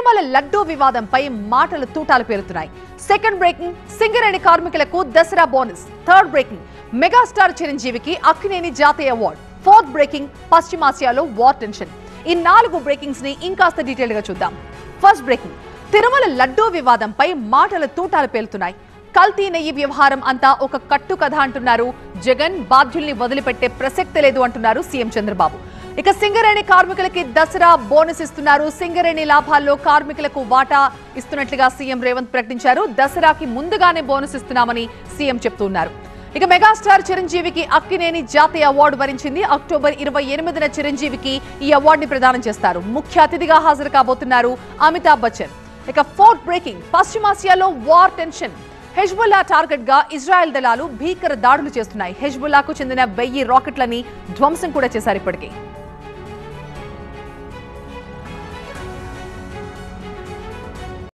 తిరుమల లడ్డూ వివాదంపై మాటలు తూటాలు పేరుతున్నాయి. సెకండ్ బ్రేకింగ్, సింగరేణి కార్మికులకు Dasara bonus. Third breaking, megastar చిరంజీవికి అక్కినేని జాతీయ అవార్డు. ఫోర్త్ బ్రేకింగ్, పశ్చిమాసియాలో వార్ టెన్షన్. ఈ 4 బ్రేకింగ్స్ ని ఇంకాస్త డీటెయిల్ గా చూద్దాం. ఫస్ట్ బ్రేకింగ్, తిరుమల లడ్డూ వివాదంపై మాటలు తూటాలు పేలుతున్నాయి. కల్తీ నెయ్యి వ్యవహారం అంతా ఒక కట్టు కథ అంటున్నారు జగన్. బాధ్యుల్ని వదిలిపెట్టే ప్రసక్తి లేదు అంటున్నారు సీఎం చంద్రబాబు. ఇక సింగరేణి కార్మికులకి దసరా బోనస్ ఇస్తున్నారు. సింగరేణి లాభాల్లో కార్మికులకు వాటా ఇస్తున్నట్లుగా సీఎం రేవంత్ ప్రకటించారు. దసరాకి ముందుగానే బోనస్ ఇస్తున్నామని సీఎం చెప్తున్నారు. ఇక మెగాస్టార్ చిరంజీవికి అక్కినేని జాతీయ అవార్డు వరించింది. అక్టోబర్ 28న చిరంజీవికి ఈ అవార్డుని ప్రదానం చేస్తారు. ముఖ్య అతిథిగా హాజరు కాబోతున్నారు అమితాబ్ బచ్చన్. ఇక ఫోర్త్ బ్రేకింగ్, పశ్చిమాసియాలో వార్ టెన్షన్. హెజ్బుల్లా టార్గెట్ గా ఇజ్రాయెల్ దళాలు భీకర దాడులు చేస్తున్నాయి. హెజ్బుల్లాకు చెందిన 1000 రాకెట్లని ధ్వంసం కూడా చేశారు ఇప్పటికే.